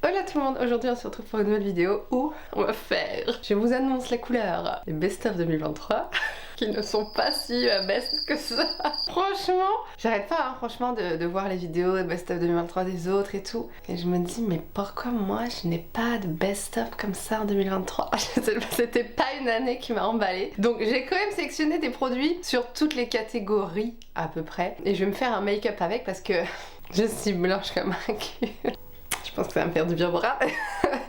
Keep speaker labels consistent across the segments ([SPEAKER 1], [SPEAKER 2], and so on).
[SPEAKER 1] Hola tout le monde, aujourd'hui on se retrouve pour une nouvelle vidéo où on va faire, je vous annonce la couleur, les best-of 2023 qui ne sont pas si best que ça. Franchement, j'arrête pas franchement de voir les vidéos best-of 2023 des autres et tout. Et je me dis mais pourquoi moi je n'ai pas de best-of comme ça en 2023? C'était pas une année qui m'a emballée. Donc j'ai quand même sélectionné des produits sur toutes les catégories à peu près. Et je vais me faire un make-up avec parce que je suis blanche comme un cul. Je pense que ça va me faire du bien au bras.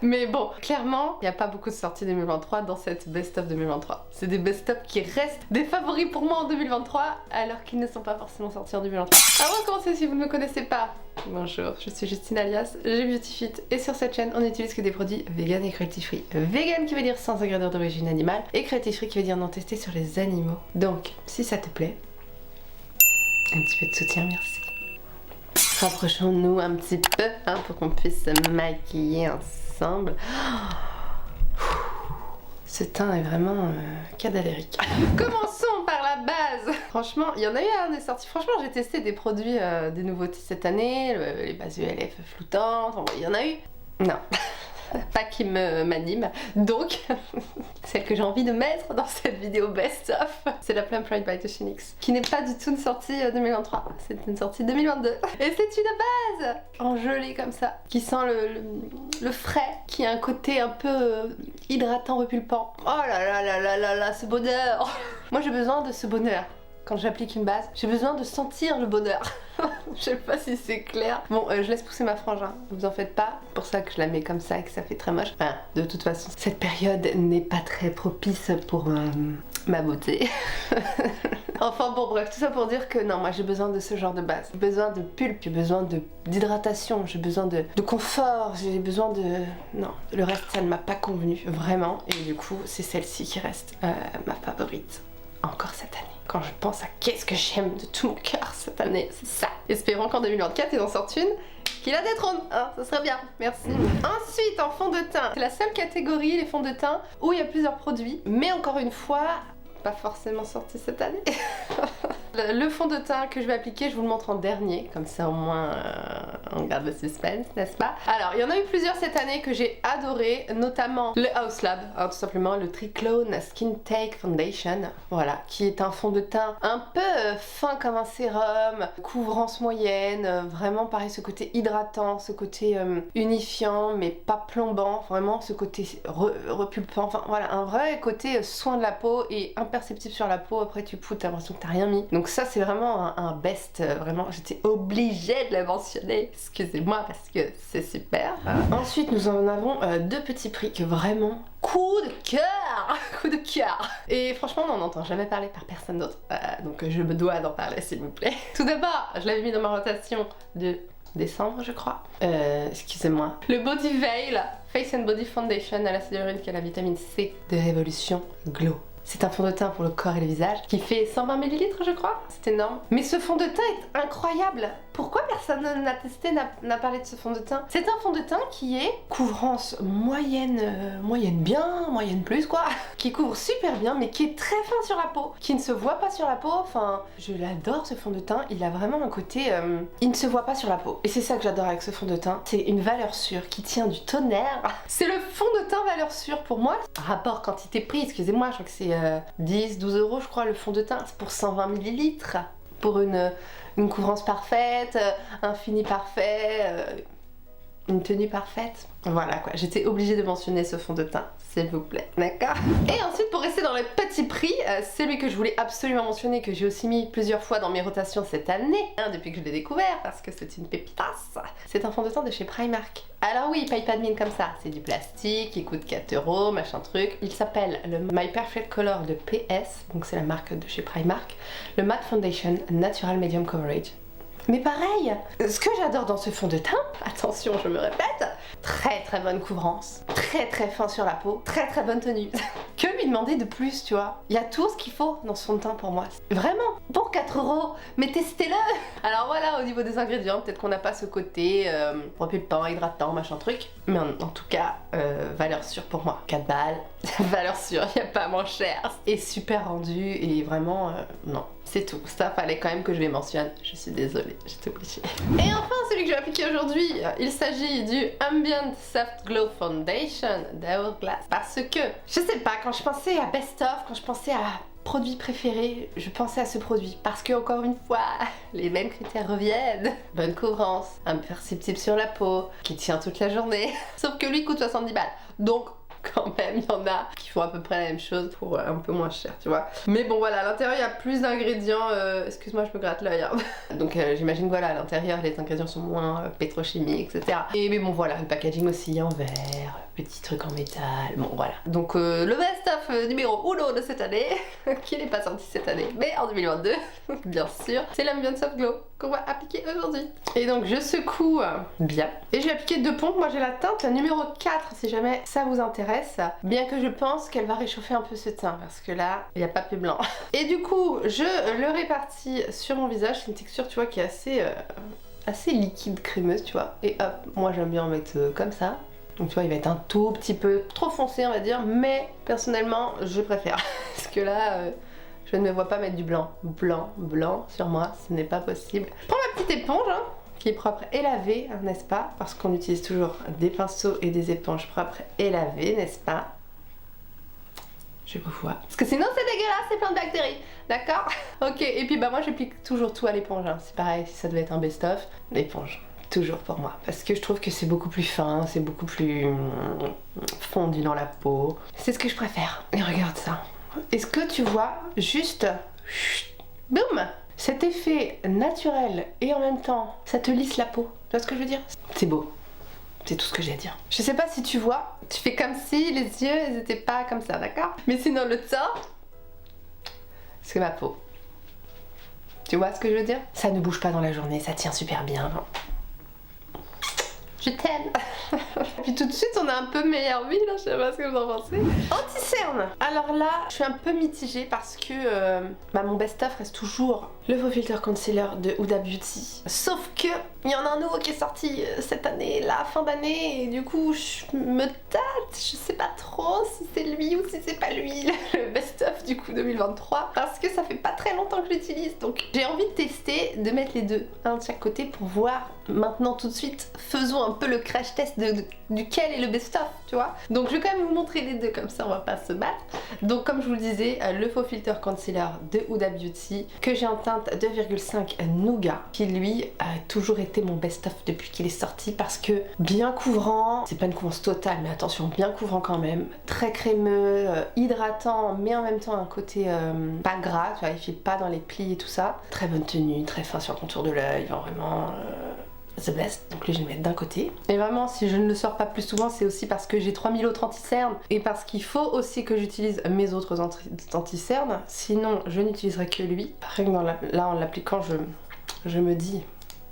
[SPEAKER 1] Mais bon, clairement, il n'y a pas beaucoup de sorties 2023 dans cette best-of 2023. C'est des best-of qui restent des favoris pour moi en 2023, alors qu'ils ne sont pas forcément sortis en 2023. Avant de commencer, si vous ne me connaissez pas, bonjour, je suis Justine alias GBeautyFit et sur cette chaîne, on n'utilise que des produits vegan et cruelty free. Vegan qui veut dire sans ingrédients d'origine animale et cruelty free qui veut dire non testé sur les animaux. Donc, si ça te plaît, un petit peu de soutien, merci. Rapprochons-nous un petit peu pour qu'on puisse se maquiller ensemble. Ce teint est vraiment cadavérique. Commençons par la base. Franchement, il y en a eu un des sorties. Franchement, j'ai testé des produits, des nouveautés cette année, les bases ULF floutantes. Il y en a eu. Non. Pas qui m'anime. Donc, celle que j'ai envie de mettre dans cette vidéo best-of, c'est la Plum Pride by Techinix, qui n'est pas du tout une sortie 2023, c'est une sortie 2022. Et c'est une base en gelée comme ça, qui sent le frais, qui a un côté un peu hydratant, repulpant. Oh là là là là là là, ce bonheur. Moi j'ai besoin de ce bonheur. Quand j'applique une base, j'ai besoin de sentir le bonheur. Je sais pas si c'est clair. Bon, je laisse pousser ma frange, vous en faites pas. C'est pour ça que je la mets comme ça et que ça fait très moche. Enfin, de toute façon, cette période n'est pas très propice pour ma beauté. Enfin bon, bref, tout ça pour dire que non, moi j'ai besoin de ce genre de base. J'ai besoin de pulpe, j'ai besoin d'hydratation, j'ai besoin de confort, j'ai besoin de... Non, le reste ça ne m'a pas convenu, vraiment. Et du coup, c'est celle-ci qui reste ma favorite. Encore cette année. Quand je pense à qu'est-ce que j'aime de tout mon cœur cette année, c'est ça. Espérons qu'en 2024 ils en sortent une qui la détrône, ça serait bien, merci. Ensuite, en fond de teint, c'est la seule catégorie, les fonds de teint, où il y a plusieurs produits, mais encore une fois, pas forcément sorti cette année. Le fond de teint que je vais appliquer, je vous le montre en dernier, comme ça au moins on garde le suspense, n'est-ce pas? Alors, il y en a eu plusieurs cette année que j'ai adoré, notamment le Haus Lab, tout simplement le Triclone Skin Take Foundation, voilà, qui est un fond de teint un peu fin comme un sérum, couvrance moyenne, vraiment pareil, ce côté hydratant, ce côté unifiant, mais pas plombant, vraiment ce côté repulpant, enfin voilà, un vrai côté soin de la peau et imperceptible sur la peau, après tu poutes, t'as l'impression que t'as rien mis. Donc ça c'est vraiment un best, vraiment j'étais obligée de le mentionner, excusez-moi parce que c'est super. Ensuite nous en avons deux petits prix que vraiment coup de cœur, coup de cœur. Et franchement on n'en entend jamais parler par personne d'autre, donc je me dois d'en parler s'il vous plaît. Tout d'abord je l'avais mis dans ma rotation de décembre je crois, excusez-moi. Le Body Veil Face and Body Foundation à l'acide hyaluronique qui a la vitamine C de Révolution Glow. C'est un fond de teint pour le corps et le visage qui fait 120 ml je crois, c'est énorme. Mais ce fond de teint est incroyable. Pourquoi personne n'a testé, n'a parlé de ce fond de teint? C'est un fond de teint qui est couvrance moyenne, moyenne bien, moyenne plus quoi, qui couvre super bien mais qui est très fin sur la peau, qui ne se voit pas sur la peau, enfin je l'adore ce fond de teint, il a vraiment un côté, il ne se voit pas sur la peau. Et c'est ça que j'adore avec ce fond de teint, c'est une valeur sûre qui tient du tonnerre. C'est le fond de teint valeur sûre pour moi, rapport quantité-prix, excusez-moi, je crois que c'est 10-12 € je crois le fond de teint, c'est pour 120 ml, pour une couvrance parfaite, un fini parfait, une tenue parfaite. Voilà quoi, j'étais obligée de mentionner ce fond de teint, s'il vous plaît, d'accord? Et ensuite pour rester dans les petits prix, celui que je voulais absolument mentionner, que j'ai aussi mis plusieurs fois dans mes rotations cette année, depuis que je l'ai découvert, parce que c'est une pépitasse, c'est un fond de teint de chez Primark. Alors oui, il paye pas de mine comme ça, c'est du plastique, il coûte 4 €, machin truc. Il s'appelle le My Perfect Color de PS, donc c'est la marque de chez Primark, le Matte Foundation Natural Medium Coverage. Mais pareil, ce que j'adore dans ce fond de teint, attention je me répète, très très bonne couvrance, très très fin sur la peau, très très bonne tenue. Que lui demander de plus, tu vois? Il y a tout ce qu'il faut dans ce fond de teint pour moi. Vraiment, pour 4 €, mais testez-le. Alors voilà, au niveau des ingrédients, peut-être qu'on n'a pas ce côté repulpant, hydratant, machin truc, mais en tout cas, valeur sûre pour moi. 4 balles, valeur sûre, il n'y a pas moins cher. Et super rendu, et vraiment, non. C'est tout, ça fallait quand même que je les mentionne, je suis désolée, j'étais obligée. Et enfin celui que je vais appliquer aujourd'hui, il s'agit du Ambient Soft Glow Foundation d'Hourglass. Parce que, je sais pas, quand je pensais à Best Of, quand je pensais à produit préféré, je pensais à ce produit. Parce que encore une fois, les mêmes critères reviennent. Bonne couvrance, imperceptible sur la peau, qui tient toute la journée. Sauf que lui coûte 70 balles. Donc quand même, il y en a qui font à peu près la même chose pour un peu moins cher, tu vois. Mais bon voilà, à l'intérieur il y a plus d'ingrédients, excuse-moi je me gratte l'œil. Hein. Donc j'imagine que voilà, à l'intérieur les ingrédients sont moins pétrochimiques, etc. Et mais bon voilà, le packaging aussi en verre, petit truc en métal, bon voilà. Donc le best-of numéro 1 de cette année, qui n'est pas sorti cette année, mais en 2022, bien sûr, c'est l'Ambient Soft Glow qu'on va appliquer aujourd'hui. Et donc je secoue bien. Et je vais appliquer 2 pompes, moi j'ai la teinte numéro 4 si jamais ça vous intéresse. Bien que je pense qu'elle va réchauffer un peu ce teint parce que là il n'y a pas plus blanc. Et du coup je le répartis sur mon visage, c'est une texture tu vois qui est assez liquide crémeuse tu vois. Et hop, moi j'aime bien en mettre comme ça. Donc tu vois il va être un tout petit peu trop foncé on va dire, mais personnellement je préfère. Parce que là je ne me vois pas mettre du blanc sur moi, ce n'est pas possible. Je prends ma petite éponge hein, qui est propre et lavée, hein, n'est-ce pas? Parce qu'on utilise toujours des pinceaux et des éponges propres et lavées, n'est-ce pas? Je vous vois. Parce que sinon c'est dégueulasse, c'est plein de bactéries, d'accord? Ok, et puis bah moi j'applique toujours tout à l'éponge, hein. C'est pareil, si ça devait être un best-of, l'éponge. Toujours pour moi. Parce que je trouve que c'est beaucoup plus fin, c'est beaucoup plus fondu dans la peau. C'est ce que je préfère. Et regarde ça. Est-ce que tu vois juste... Boum! Cet effet naturel et en même temps ça te lisse la peau. Tu vois ce que je veux dire? C'est beau. C'est tout ce que j'ai à dire. Je sais pas si tu vois, tu fais comme si les yeux ils étaient pas comme ça, d'accord? Mais sinon le temps, c'est ma peau. Tu vois ce que je veux dire? Ça ne bouge pas dans la journée, ça tient super bien. Je t'aime. Puis tout de suite on a un peu meilleure vie là, je sais pas ce que vous en pensez. Anti-cerne. Alors là je suis un peu mitigée parce que mon best-of reste toujours le faux filter concealer de Huda Beauty. Sauf que il y en a un nouveau qui est sorti cette année, la fin d'année, et du coup je me tâte, je sais pas trop si c'est lui ou si c'est pas lui, le best-of du coup 2023, parce que ça fait pas très longtemps que je l'utilise, donc j'ai envie de tester, de mettre les deux, un de chaque côté pour voir maintenant tout de suite, faisons un peu le crash test duquel est le best-of, tu vois. Donc je vais quand même vous montrer les deux, comme ça on va pas se battre. Donc comme je vous le disais, le faux filter concealer de Huda Beauty, que j'ai en teinte 2,5 Nougat, qui lui a toujours été mon best-of depuis qu'il est sorti parce que bien couvrant, c'est pas une couvrance totale mais attention, bien couvrant quand même, très crémeux, hydratant mais en même temps un côté pas gras, tu vois, il fait pas dans les plis et tout ça. Très bonne tenue, très fin sur le contour de l'œil, vraiment the best. Donc lui je vais le mettre d'un côté. Et vraiment si je ne le sors pas plus souvent c'est aussi parce que j'ai 3000 autres anti-cernes et parce qu'il faut aussi que j'utilise mes autres anti-cernes, sinon je n'utiliserai que lui. Rien que là en l'appliquant je me dis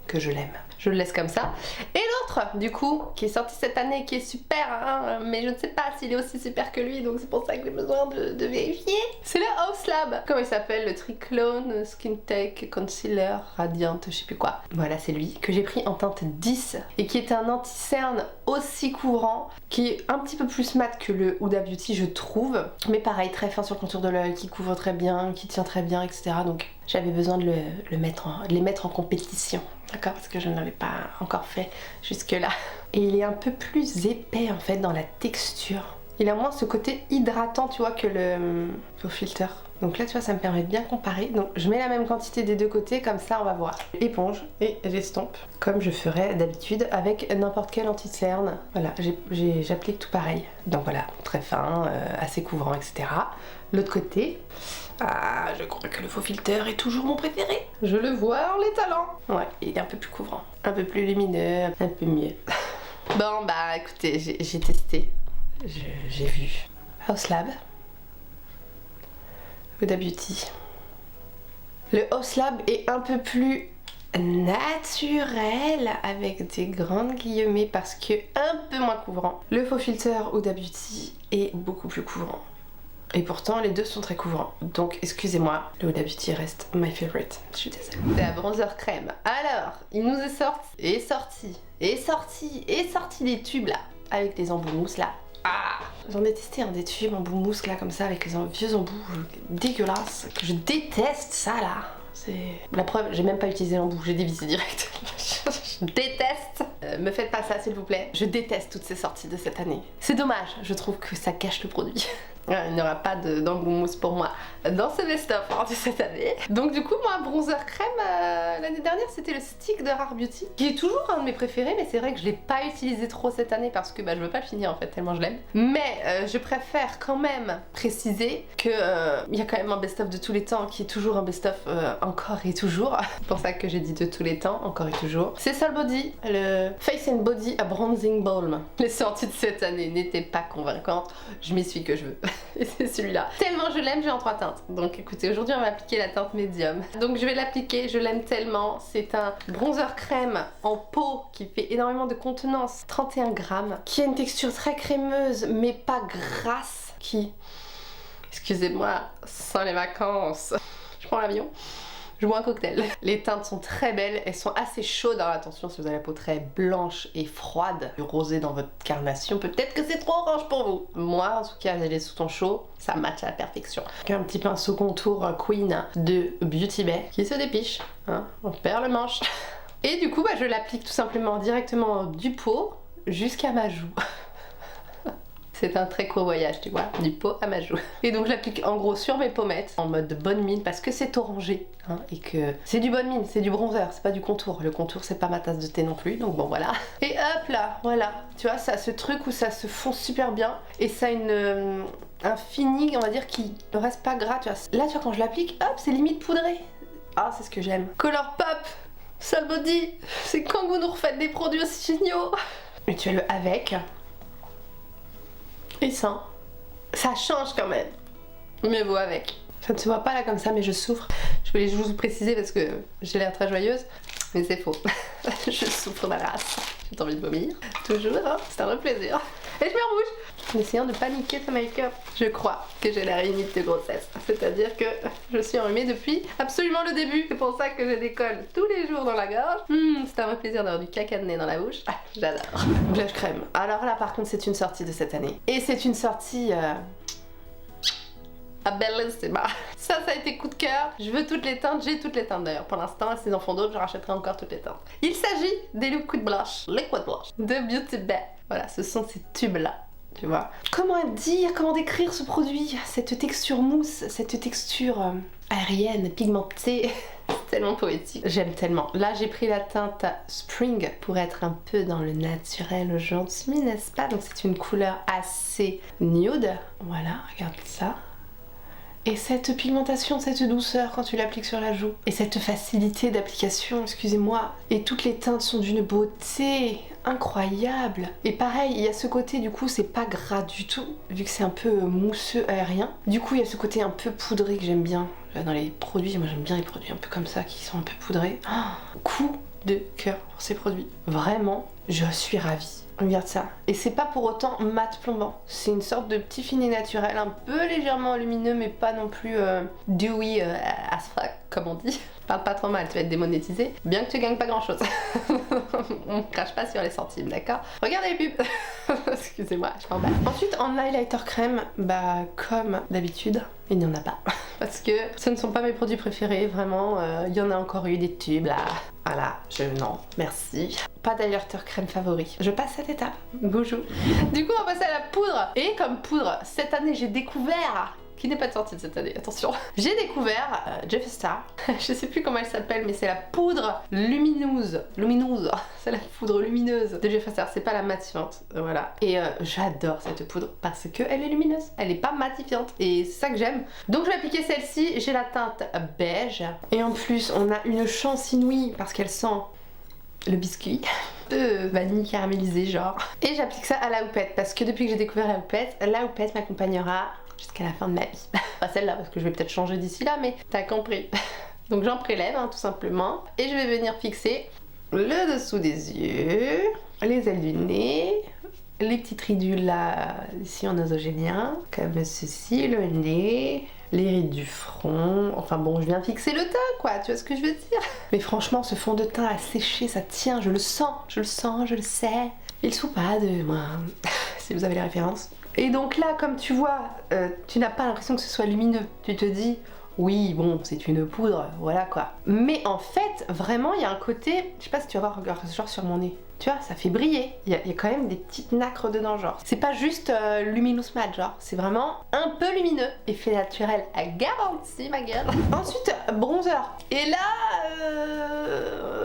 [SPEAKER 1] que je l'aime. Je le laisse comme ça. Et l'autre, du coup, qui est sorti cette année, qui est super, hein, mais je ne sais pas s'il est aussi super que lui, donc c'est pour ça que j'ai besoin de vérifier. C'est le Haus Lab. Comment il s'appelle? Le Triclone Skin Tech Concealer Radiant, je sais plus quoi. Voilà, c'est lui, que j'ai pris en teinte 10, et qui est un anti-cerne aussi couvrant, qui est un petit peu plus mat que le Huda Beauty, je trouve. Mais pareil, très fin sur le contour de l'œil, qui couvre très bien, qui tient très bien, etc. Donc j'avais besoin de les mettre en compétition. D'accord, parce que je ne l'avais pas encore fait jusque là. Et il est un peu plus épais en fait dans la texture. Il a moins ce côté hydratant tu vois que le faux filter. Donc là tu vois ça me permet de bien comparer. Donc je mets la même quantité des deux côtés, comme ça on va voir. Éponge et j'estompe comme je ferais d'habitude avec n'importe quel anti-cerne. Voilà, j'applique tout pareil. Donc voilà, très fin, assez couvrant, etc. L'autre côté, je crois que le faux filter est toujours mon préféré. Je le vois en l'étalant. Ouais, il est un peu plus couvrant, un peu plus lumineux, un peu mieux. Bon bah écoutez, j'ai testé, j'ai vu. Haus Lab, Huda Beauty. Le Haus Lab est un peu plus naturel avec des grandes guillemets parce que un peu moins couvrant. Le faux filter Huda Beauty est beaucoup plus couvrant. Et pourtant les deux sont très couvrants. Donc excusez-moi, le Huda Beauty reste my favorite. Je suis désolée. C'est la bronzer crème. Alors, il nous est sorti des tubes là, avec des embouts mousse là. Ah, J'en ai testé un des tubes, embout mousse là comme ça avec les vieux embouts dégueulasses que je déteste ça là. C'est la preuve, j'ai même pas utilisé l'embout, j'ai dévissé direct. Je déteste. Me faites pas ça s'il vous plaît. Je déteste toutes ces sorties de cette année. C'est dommage, je trouve que ça cache le produit. Il n'y aura pas d'embout mousse pour moi dans ce best-of de cette année. Donc du coup moi bronzer crème l'année dernière c'était le stick de Rare Beauty qui est toujours un de mes préférés, mais c'est vrai que je l'ai pas utilisé trop cette année parce que je veux pas le finir en fait tellement je l'aime. Mais je préfère quand même préciser que il y a quand même un best-of de tous les temps qui est toujours un best-of encore et toujours. C'est pour ça que j'ai dit de tous les temps, encore et toujours. C'est Sol Body, le Face and Body Bronzing Balm. Les sorties de cette année n'étaient pas convaincantes, je m'y suis que je veux. Et c'est celui-là. Tellement je l'aime, j'ai en 3 teintes. Donc écoutez, aujourd'hui on va appliquer la teinte médium. Donc je vais l'appliquer, je l'aime tellement. C'est un bronzer crème en peau qui fait énormément de contenance, 31 grammes, qui a une texture très crémeuse mais pas grasse, qui, excusez-moi, sans les vacances, je prends l'avion. Je bois un cocktail. Les teintes sont très belles, elles sont assez chaudes. Alors attention, si vous avez la peau très blanche et froide, du rosé dans votre carnation, peut-être que c'est trop orange pour vous. Moi, en tout cas, j'ai les sous-tons chauds, ça match à la perfection. Un petit pinceau contour Queen de Beauty Bay qui se dépiche, hein, on perd le manche. Et du coup, je l'applique tout simplement directement du pot jusqu'à ma joue. C'est un très court voyage, tu vois, du pot à ma joue. Et donc je l'applique en gros sur mes pommettes, en mode bonne mine, parce que c'est orangé, hein, et que c'est du bonne mine, c'est du bronzer, c'est pas du contour. Le contour, c'est pas ma tasse de thé non plus, donc bon voilà. Et hop là, voilà, tu vois, ça a ce truc où ça se fond super bien, et ça a un fini, on va dire, qui ne reste pas gras, tu vois. Là, tu vois, quand je l'applique, hop, c'est limite poudré. Ah, c'est ce que j'aime. Color Pop, Sol Body, c'est quand vous nous refaites des produits aussi géniaux. Et tu as le avec. Et ça change quand même. Mieux vaut avec. Ça ne se voit pas là comme ça, mais je souffre. Je voulais juste vous préciser parce que j'ai l'air très joyeuse, mais c'est faux. Je souffre ma race. J'ai envie de vomir. Toujours, hein, c'est un vrai plaisir. Et je me rebouche en essayant de paniquer ce make-up. Je crois que j'ai l'air limite de grossesse. C'est-à-dire que je suis enrhumée depuis absolument le début. C'est pour ça que je décolle tous les jours dans la gorge. C'est un vrai plaisir d'avoir du caca de nez dans la bouche. Ah, j'adore. Blush crème. Alors là par contre c'est une sortie de cette année. Et c'est une sortie... Ah bellissima. Ça a été coup de cœur. Je veux toutes les teintes, j'ai toutes les teintes d'ailleurs. Pour l'instant, s'ils en font d'autres, je rachèterai encore toutes les teintes. Il s'agit des Liquid Blush, Liquid Blush de Beauty Bay. Voilà, ce sont ces tubes là. Tu vois. Comment dire, comment décrire ce produit? Cette texture mousse, cette texture aérienne, pigmentée. C'est tellement poétique. J'aime tellement. Là, j'ai pris la teinte Spring pour être un peu dans le naturel aujourd'hui, n'est-ce pas? Donc c'est une couleur assez nude. Voilà, regarde ça. Et cette pigmentation, cette douceur quand tu l'appliques sur la joue. Et cette facilité d'application, excusez-moi. Et toutes les teintes sont d'une beauté incroyable. Et pareil, il y a ce côté, du coup, c'est pas gras du tout, vu que c'est un peu mousseux aérien. Du coup, il y a ce côté un peu poudré que j'aime bien. Dans les produits, moi j'aime bien les produits un peu comme ça, qui sont un peu poudrés. Coup de cœur pour ces produits. Vraiment, je suis ravie. Regarde ça. Et c'est pas pour autant mat plombant. C'est une sorte de petit fini naturel, un peu légèrement lumineux, mais pas non plus dewy as fuck, comme on dit. Parle pas trop mal, tu vas être démonétisé. Bien que tu gagnes pas grand chose. On crache pas sur les centimes, d'accord? Regarde les pubs. Excusez-moi, je m'emballe. Ensuite, en highlighter crème, comme d'habitude, il n'y en a pas. Parce que ce ne sont pas mes produits préférés, vraiment. Il y en a encore eu des tubes là. Voilà, non, merci. Pas d'highlighter crème favori. Je passe cette étape. Bonjour. Du coup, on va passer à la poudre. Et comme poudre, cette année, j'ai découvert... qui n'est pas de sortie de cette année, attention. J'ai découvert Jeffree Star, je sais plus comment elle s'appelle, mais c'est la poudre lumineuse. C'est la poudre lumineuse de Jeffree Star, c'est pas la matifiante, voilà. Et j'adore cette poudre parce qu'elle est lumineuse, elle est pas matifiante et c'est ça que j'aime. Donc je vais appliquer celle-ci, j'ai la teinte beige. Et en plus, on a une chance inouïe parce qu'elle sent le biscuit. De vanille caramélisée genre. Et j'applique ça à la houppette parce que depuis que j'ai découvert la houppette m'accompagnera jusqu'à la fin de ma vie. Pas celle-là parce que je vais peut-être changer d'ici là, mais t'as compris. Donc j'en prélève tout simplement et je vais venir fixer le dessous des yeux, les ailes du nez, les petites ridules là ici en nasogénien, comme ceci, le nez, les rides du front, enfin bon je viens fixer le teint quoi, tu vois ce que je veux dire. Mais franchement ce fond de teint a séché, ça tient, je le sens, je le sais. Il se fout pas de moi. si vous avez les références. Et donc là, comme tu vois, tu n'as pas l'impression que ce soit lumineux. Tu te dis, oui, bon, c'est une poudre, voilà quoi. Mais en fait, vraiment, il y a un côté, je sais pas si tu vas voir, regarde, genre sur mon nez. Tu vois, ça fait briller. Il y a quand même des petites nacres dedans, genre. C'est pas juste luminous matte, genre. C'est vraiment un peu lumineux. Effet naturel à garantie, ma gueule. Ensuite, bronzer. Et là,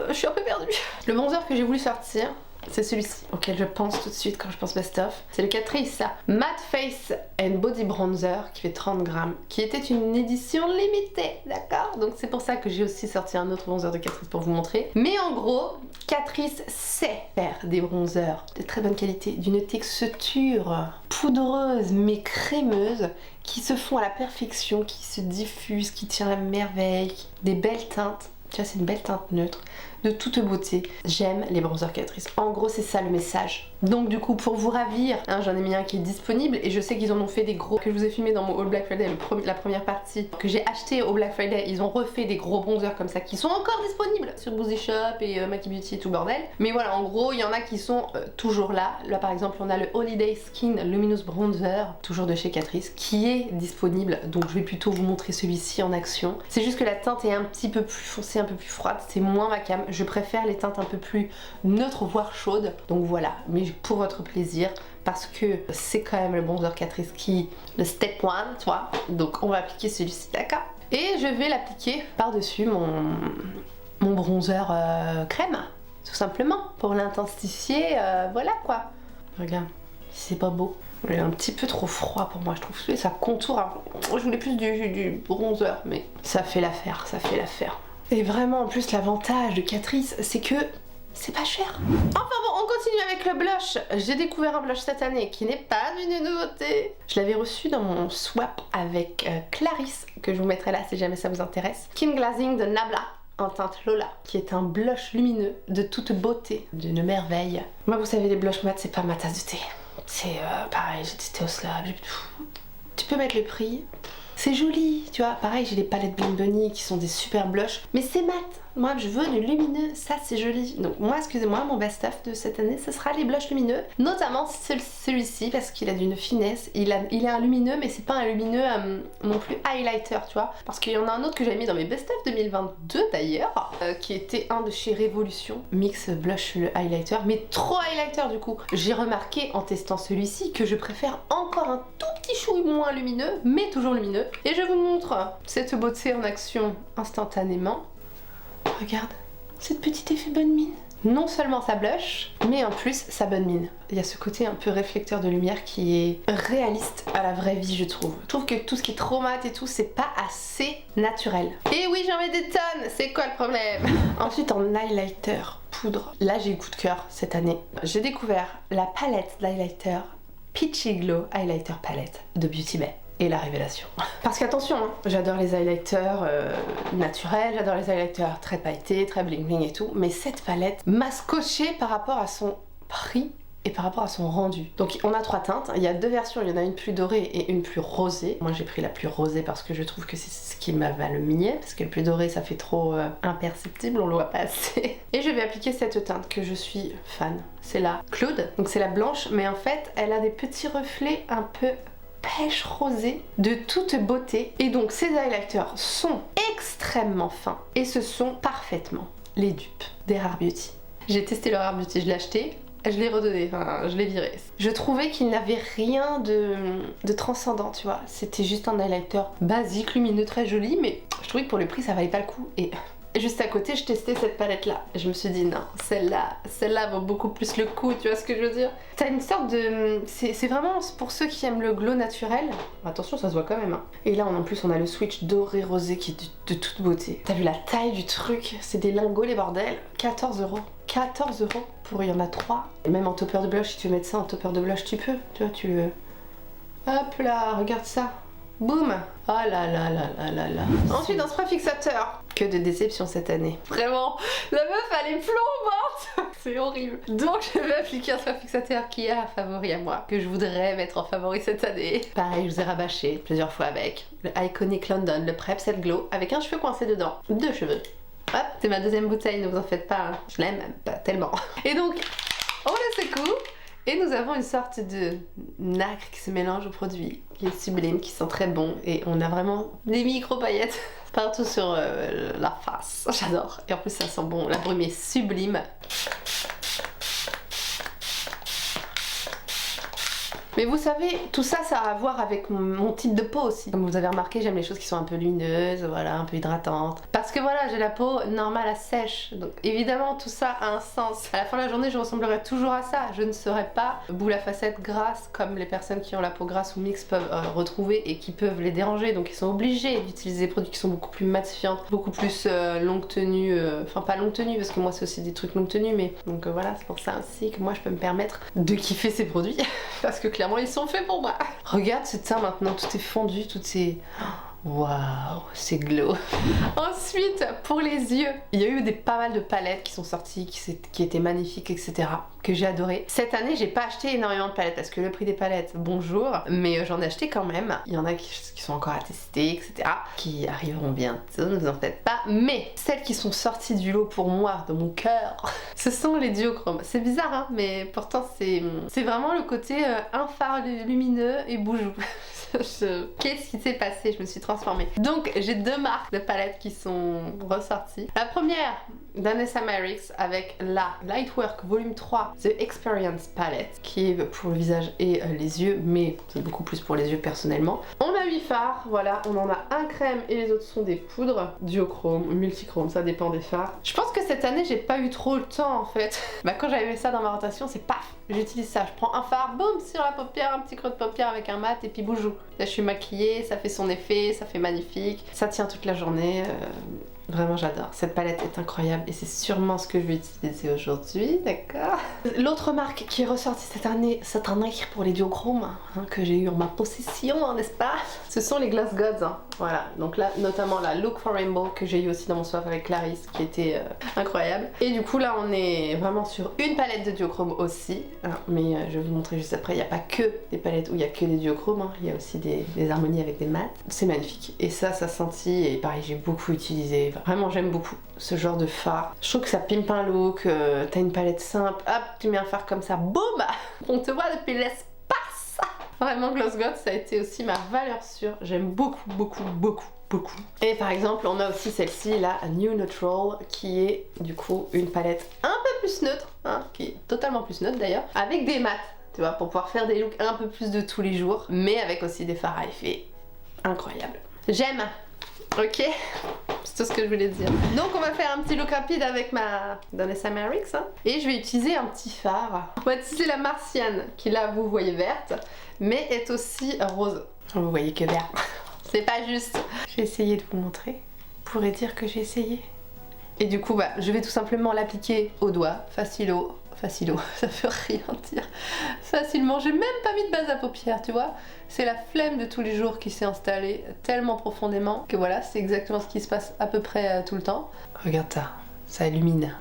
[SPEAKER 1] je suis un peu perdue. Le bronzer que j'ai voulu sortir, c'est celui-ci, auquel je pense tout de suite quand je pense best-of. C'est le Catrice Matte Face and Body Bronzer qui fait 30 grammes, qui était une édition limitée, d'accord? Donc c'est pour ça que j'ai aussi sorti un autre bronzer de Catrice pour vous montrer. Mais en gros, Catrice sait faire des bronzers de très bonne qualité, d'une texture poudreuse mais crémeuse, qui se font à la perfection, qui se diffusent, qui tient à merveille, des belles teintes. Tu vois, c'est une belle teinte neutre, de toute beauté. J'aime les bronzers Catrice. En gros, c'est ça le message. Donc du coup, pour vous ravir, hein, j'en ai mis un qui est disponible et je sais qu'ils en ont fait des gros que je vous ai filmé dans mon haul Black Friday, la première partie que j'ai acheté au Black Friday. Ils ont refait des gros bronzers comme ça qui sont encore disponibles sur Boozy Shop et Maki Beauty et tout bordel. Mais voilà, en gros, il y en a qui sont toujours là. Là, par exemple, on a le Holiday Skin Luminous Bronzer, toujours de chez Catrice, qui est disponible. Donc je vais plutôt vous montrer celui-ci en action. C'est juste que la teinte est un petit peu plus foncée, un peu plus froide. C'est moins ma cam. Je préfère les teintes un peu plus neutres, voire chaudes. Donc voilà, mais pour votre plaisir, parce que c'est quand même le bronzer Catrice qui, le step 1, tu vois. Donc on va appliquer celui-ci, d'accord? Et je vais l'appliquer par-dessus mon bronzer crème, tout simplement, pour l'intensifier, voilà quoi. Regarde, si c'est pas beau. Il est un petit peu trop froid pour moi, je trouve que ça contourne. Je voulais plus du bronzer, mais ça fait l'affaire, ça fait l'affaire. Et vraiment, en plus, l'avantage de Catrice, c'est que c'est pas cher. Enfin bon, on continue avec le blush. J'ai découvert un blush cette année qui n'est pas une nouveauté. Je l'avais reçu dans mon swap avec Clarisse, que je vous mettrai là si jamais ça vous intéresse. Skin Glazing de Nabla en teinte Lola, qui est un blush lumineux de toute beauté, d'une merveille. Moi, vous savez, les blushs mat, c'est pas ma tasse de thé. C'est pareil, j'ai testé au slab. Tu peux mettre le prix. C'est joli, tu vois. Pareil, j'ai les palettes Bling Bunny qui sont des super blushs. Mais c'est mat. Moi, je veux du lumineux. Ça, c'est joli. Donc moi, excusez-moi, mon best-of de cette année, ce sera les blushs lumineux. Notamment celui-ci, parce qu'il a d'une finesse. Il est un lumineux, mais c'est pas un lumineux non plus highlighter, tu vois. Parce qu'il y en a un autre que j'avais mis dans mes best-of 2022 d'ailleurs, qui était un de chez Révolution. Mix blush le highlighter, mais trop highlighter du coup. J'ai remarqué en testant celui-ci que je préfère encore un tout petit chouille moins lumineux, mais toujours lumineux. Et je vous montre cette beauté en action instantanément. Regarde, cette petite effet bonne mine. Non seulement ça blush, mais en plus ça bonne mine. Il y a ce côté un peu réflecteur de lumière qui est réaliste à la vraie vie, je trouve. Je trouve que tout ce qui est trop mat et tout, c'est pas assez naturel. Et oui, j'en mets des tonnes, c'est quoi le problème? Ensuite, en highlighter poudre, là j'ai eu coup de cœur cette année. J'ai découvert la palette d'highlighter Peachy Glow Highlighter Palette de Beauty Bay. Et la révélation. Parce qu'attention, hein, j'adore les highlighters naturels, j'adore les highlighters très pailletés, très bling bling et tout, mais cette palette m'a scotché par rapport à son prix et par rapport à son rendu. Donc on a 3 teintes, il y a 2 versions, il y en a une plus dorée et une plus rosée. Moi j'ai pris la plus rosée parce que je trouve que c'est ce qui m'a le mieux, parce que le plus doré ça fait trop imperceptible, on le voit pas assez. Et je vais appliquer cette teinte que je suis fan, c'est la Cloud, donc c'est la blanche, mais en fait elle a des petits reflets un peu pêche rosée de toute beauté, et donc ces highlighters sont extrêmement fins et ce sont parfaitement les dupes des Rare Beauty. J'ai testé le Rare Beauty, je l'ai acheté, je l'ai redonné, enfin je l'ai viré. Je trouvais qu'il n'avait rien de transcendant, tu vois, c'était juste un highlighter basique, lumineux, très joli, mais je trouvais que pour le prix ça valait pas le coup. Et juste à côté, je testais cette palette là. Et je me suis dit non, celle-là vaut beaucoup plus le coup, tu vois ce que je veux dire? T'as une sorte de... C'est vraiment pour ceux qui aiment le glow naturel. Attention, ça se voit quand même. Hein. Et là, en plus, on a le switch doré rosé qui est de toute beauté. T'as vu la taille du truc? C'est des lingots, les bordels. 14 €. 14 € pour il y en a 3. Et même en topper de blush, si tu veux mettre ça en topper de blush, tu peux. Tu vois, tu le... Hop là, regarde ça. Boum! Oh là là là là là là. Ensuite, un spray fixateur. Que de déception cette année. Vraiment, la meuf elle est plombante. C'est horrible. Donc je vais appliquer un spray fixateur qui est un favori à moi, que je voudrais mettre en favori cette année. Pareil, je vous ai rabâché plusieurs fois avec le Iconic London, le Prep Set Glow, avec un cheveu coincé dedans. 2 cheveux. Hop, c'est ma deuxième bouteille, ne vous en faites pas. Hein. Je l'aime pas tellement. Et donc, on le secoue. Et nous avons une sorte de nacre qui se mélange aux produits, qui est sublime, qui sent très bon. Et on a vraiment des micro-paillettes partout sur la face. J'adore. Et en plus ça sent bon, la brume est sublime. Mais vous savez, tout ça, ça a à voir avec mon type de peau aussi. Comme vous avez remarqué, j'aime les choses qui sont un peu lumineuses, voilà, un peu hydratantes. Parce que voilà, j'ai la peau normale à sèche. Donc évidemment, tout ça a un sens. À la fin de la journée, je ressemblerai toujours à ça. Je ne serai pas boule à facettes grasse comme les personnes qui ont la peau grasse ou mixte peuvent retrouver et qui peuvent les déranger. Donc ils sont obligés d'utiliser des produits qui sont beaucoup plus matifiants, beaucoup plus longue tenue. Enfin, pas longue tenue, parce que moi, c'est aussi des trucs longue tenue. Mais donc voilà, c'est pour ça aussi que moi, je peux me permettre de kiffer ces produits. Parce que clairement, ils sont faits pour moi. Regarde ce teint maintenant, tout est fondu, tout est... Waouh, c'est glow. Ensuite, pour les yeux, il y a eu pas mal de palettes qui sont sorties, qui étaient magnifiques, etc. Que j'ai adoré. Cette année, j'ai pas acheté énormément de palettes parce que le prix des palettes, bonjour, mais j'en ai acheté quand même. Il y en a qui sont encore à tester, etc. Qui arriveront bientôt, ne vous en faites pas. Mais celles qui sont sorties du lot pour moi, de mon cœur, ce sont les duochromes. C'est bizarre, hein, mais pourtant c'est vraiment le côté un phare lumineux et boujou. Qu'est-ce qui s'est passé? Je me suis transformée. Donc j'ai deux marques de palettes qui sont ressorties. La première, Danessa Myricks avec la Lightwork Volume 3 The Experience Palette, qui est pour le visage et les yeux, mais c'est beaucoup plus pour les yeux personnellement. On a 8 fards, voilà, on en a un crème et les autres sont des poudres, duochrome, multichrome, ça dépend des fards. Je pense que cette année j'ai pas eu trop le temps en fait. Bah quand j'avais ça dans ma rotation, c'est paf, j'utilise ça, je prends un fard, boum, sur la paupière, un petit creux de paupière avec un mat et puis boujou. Là je suis maquillée, ça fait son effet, ça fait magnifique, ça tient toute la journée. Vraiment j'adore, cette palette est incroyable et c'est sûrement ce que je vais utiliser aujourd'hui, d'accord. L'autre marque qui est ressortie cette année pour les duochromes, hein, que j'ai eu en ma possession, n'est-ce pas? Ce sont les Gloss Gods, hein. Voilà, donc là notamment la Look for Rainbow que j'ai eu aussi dans mon swap avec Clarisse qui était incroyable. Et du coup là on est vraiment sur une palette de duochrome aussi, hein, mais je vais vous montrer juste après, il n'y a pas que des palettes où il y a que des duochromes, hein. Il y a aussi des harmonies avec des mats, c'est magnifique. Et ça sentit, et pareil j'ai beaucoup utilisé. Vraiment j'aime beaucoup ce genre de fard. Je trouve que ça pimpe un look, t'as une palette simple, hop tu mets un fard comme ça, boum, on te voit depuis l'espace. Vraiment Gloss Gods ça a été aussi ma valeur sûre, j'aime beaucoup beaucoup beaucoup beaucoup. Et par exemple on a aussi celle-ci, la New Neutral, qui est du coup une palette un peu plus neutre, hein, qui est totalement plus neutre d'ailleurs, avec des mats, tu vois, pour pouvoir faire des looks un peu plus de tous les jours, mais avec aussi des fards à effet incroyables. J'aime. Ok, c'est tout ce que je voulais dire. Donc on va faire un petit look rapide avec ma Danessa Myricks, hein, et je vais utiliser un petit fard. On va utiliser la Martiane, qui là vous voyez verte, mais est aussi rose. Vous voyez que vert. C'est pas juste. J'ai essayé de vous montrer. Vous pourrez dire que j'ai essayé. Et du coup bah, je vais tout simplement l'appliquer au doigt, facilo, ça veut rien dire. Facilement, j'ai même pas mis de base à paupières, tu vois. C'est la flemme de tous les jours qui s'est installée tellement profondément que voilà, c'est exactement ce qui se passe à peu près tout le temps. Regarde ça illumine.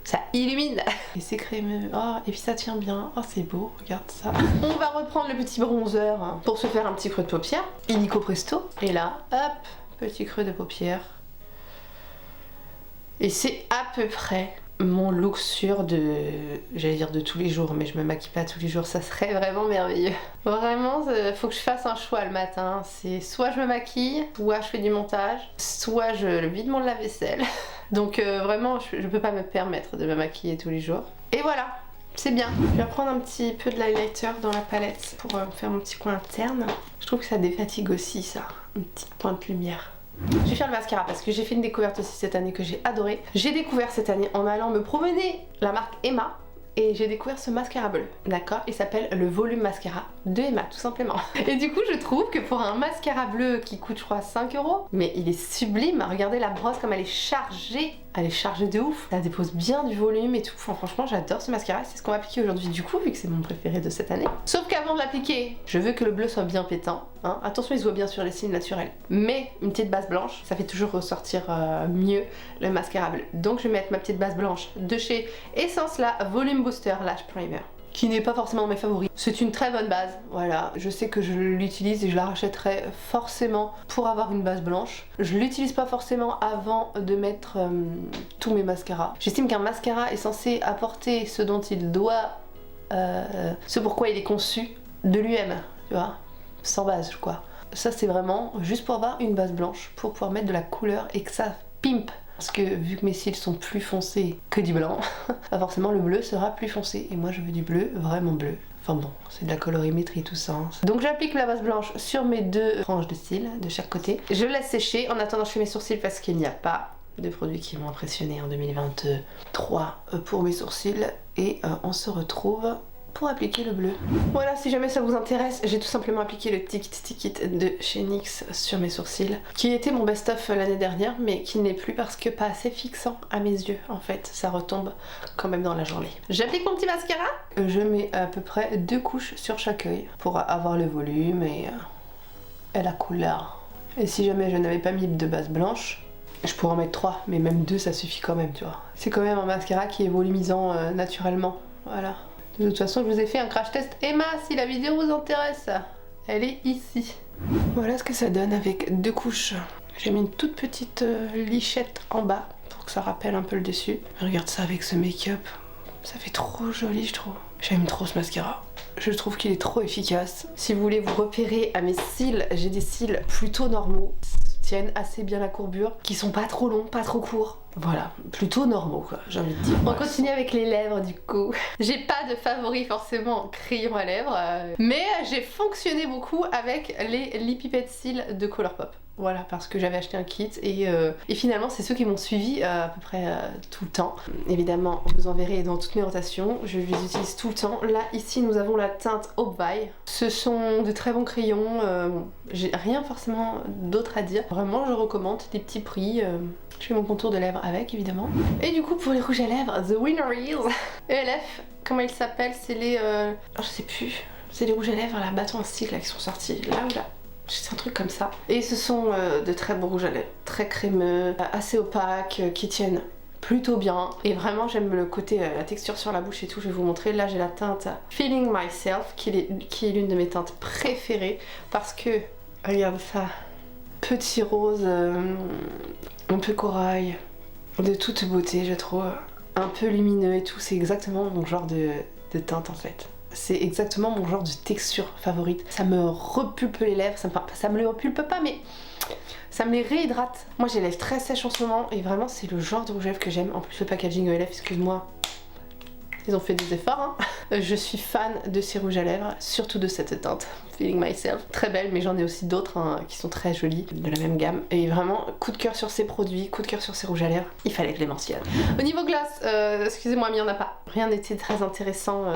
[SPEAKER 1] Ça illumine. Et c'est crémeux, oh, et puis ça tient bien, oh c'est beau, regarde ça. On va reprendre le petit bronzer hein, pour se faire un petit creux de paupière, illico presto. Et là, hop, petit creux de paupière. Et c'est à peu près mon look sûr de, j'allais dire de tous les jours, mais je me maquille pas tous les jours, ça serait vraiment merveilleux. Vraiment, faut que je fasse un choix le matin, c'est soit je me maquille, soit je fais du montage, soit je vide mon lave-vaisselle. Donc vraiment, je peux pas me permettre de me maquiller tous les jours. Et voilà, c'est bien. Je vais prendre un petit peu de l'highlighter dans la palette pour faire mon petit coin interne. Je trouve que ça défatigue aussi ça, une petite pointe lumière. Je vais faire le mascara parce que j'ai fait une découverte aussi cette année que j'ai adoré. J'ai découvert cette année en allant me promener la marque Emma et j'ai découvert ce mascara bleu, d'accord? Il s'appelle le Volume Mascara de Emma tout simplement. Et du coup je trouve que pour un mascara bleu qui coûte je crois 5 €, mais il est sublime. Regardez la brosse comme elle est chargée. Elle est chargée de ouf, ça dépose bien du volume et tout. Enfin, franchement j'adore ce mascara, c'est ce qu'on va appliquer aujourd'hui du coup vu que c'est mon préféré de cette année. Sauf qu'avant de l'appliquer, je veux que le bleu soit bien pétant, hein. Attention il se voit bien sur les signes naturels, mais une petite base blanche, ça fait toujours ressortir mieux le mascara bleu. Donc je vais mettre ma petite base blanche de chez Essence la Volume Booster Lash Primer, qui n'est pas forcément mes favoris. C'est une très bonne base, voilà. Je sais que je l'utilise et je la rachèterai forcément pour avoir une base blanche. Je l'utilise pas forcément avant de mettre tous mes mascaras. J'estime qu'un mascara est censé apporter ce dont il doit ce pourquoi il est conçu de lui-même, tu vois, sans base quoi. Ça c'est vraiment juste pour avoir une base blanche, pour pouvoir mettre de la couleur et que ça pimpe. Parce que vu que mes cils sont plus foncés que du blanc, bah forcément le bleu sera plus foncé. Et moi je veux du bleu, vraiment bleu. Enfin bon, c'est de la colorimétrie tout ça. Hein. Donc j'applique la base blanche sur mes 2 franges de cils de chaque côté. Je laisse sécher en attendant je fais mes sourcils parce qu'il n'y a pas de produits qui m'ont impressionné en 2023 pour mes sourcils. Et on se retrouve pour appliquer le bleu. Voilà, si jamais ça vous intéresse, j'ai tout simplement appliqué le Tikit de chez NYX sur mes sourcils, qui était mon best-of l'année dernière, mais qui n'est plus parce que pas assez fixant à mes yeux, en fait. Ça retombe quand même dans la journée. J'applique mon petit mascara. Je mets à peu près 2 couches sur chaque œil pour avoir le volume et la couleur. Et si jamais je n'avais pas mis de base blanche, je pourrais en mettre 3, mais même 2 ça suffit quand même, tu vois. C'est quand même un mascara qui est volumisant naturellement, voilà. De toute façon, je vous ai fait un crash test Emma, si la vidéo vous intéresse. Elle est ici. Voilà ce que ça donne avec 2 couches. J'ai mis une toute petite lichette en bas pour que ça rappelle un peu le dessus. Regarde ça avec ce make-up. Ça fait trop joli, je trouve. J'aime trop ce mascara. Je trouve qu'il est trop efficace. Si vous voulez vous repérer à mes cils, j'ai des cils plutôt normaux, qui tiennent assez bien la courbure, qui sont pas trop longs, pas trop courts. Voilà, plutôt normaux quoi, j'ai envie de dire. On continue avec les lèvres du coup. J'ai pas de favori forcément crayon à lèvres, mais j'ai fonctionné beaucoup avec les Lippipet Cils de Colourpop. Voilà, parce que j'avais acheté un kit et finalement c'est ceux qui m'ont suivi à peu près tout le temps. Évidemment, vous en verrez dans toutes mes rotations, je les utilise tout le temps. Là, ici, nous avons la teinte Opvai. Ce sont de très bons crayons, j'ai rien forcément d'autre à dire. Vraiment, je recommande des petits prix. Je fais mon contour de lèvres avec, évidemment. Et du coup, pour les rouges à lèvres, The Winner is ELF, comment ils s'appellent? C'est les... je sais plus. C'est les rouges à lèvres, là, bâton en style, là, qui sont sortis. Là ou là? C'est un truc comme ça. Et ce sont de très beaux rouges à lèvres, très crémeux, assez opaques, qui tiennent plutôt bien. Et vraiment, j'aime le côté, la texture sur la bouche et tout. Je vais vous montrer. Là, j'ai la teinte Feeling Myself, qui est l'une de mes teintes préférées. Parce que, regarde ça, petit rose, un peu corail, de toute beauté, je trouve. Un peu lumineux et tout. C'est exactement mon genre de teinte, en fait. C'est exactement mon genre de texture favorite. Ça me repulpe les lèvres, ça me les repulpe pas mais ça me les réhydrate. Moi j'ai les lèvres très sèches en ce moment et vraiment c'est le genre de rouge à lèvres que j'aime. En plus le packaging ELF, excuse-moi, ils ont fait des efforts. Hein. Je suis fan de ces rouges à lèvres, surtout de cette teinte, Feeling Myself. Très belle, mais j'en ai aussi d'autres hein, qui sont très jolies, de la même gamme. Et vraiment, coup de cœur sur ces produits, coup de cœur sur ces rouges à lèvres. Il fallait que je les mentionne. Au niveau glace, excusez-moi mais il n'y en a pas. Rien n'était très intéressant.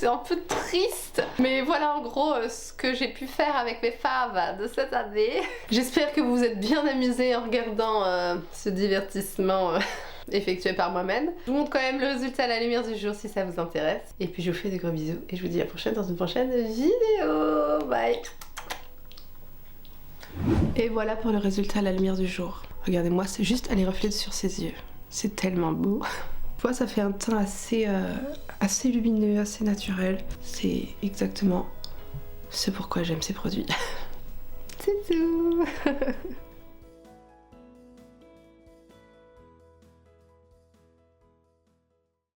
[SPEAKER 1] C'est un peu triste, mais voilà en gros ce que j'ai pu faire avec mes faves de cette année. J'espère que vous vous êtes bien amusés en regardant ce divertissement effectué par moi-même. Je vous montre quand même le résultat à la lumière du jour si ça vous intéresse. Et puis je vous fais de gros bisous et je vous dis à la prochaine dans une prochaine vidéo. Bye. Et voilà pour le résultat à la lumière du jour. Regardez-moi, c'est juste elle reflète sur ses yeux. C'est tellement beau. Ça fait un teint assez lumineux, assez naturel. C'est exactement ce pourquoi j'aime ces produits. C'est tout.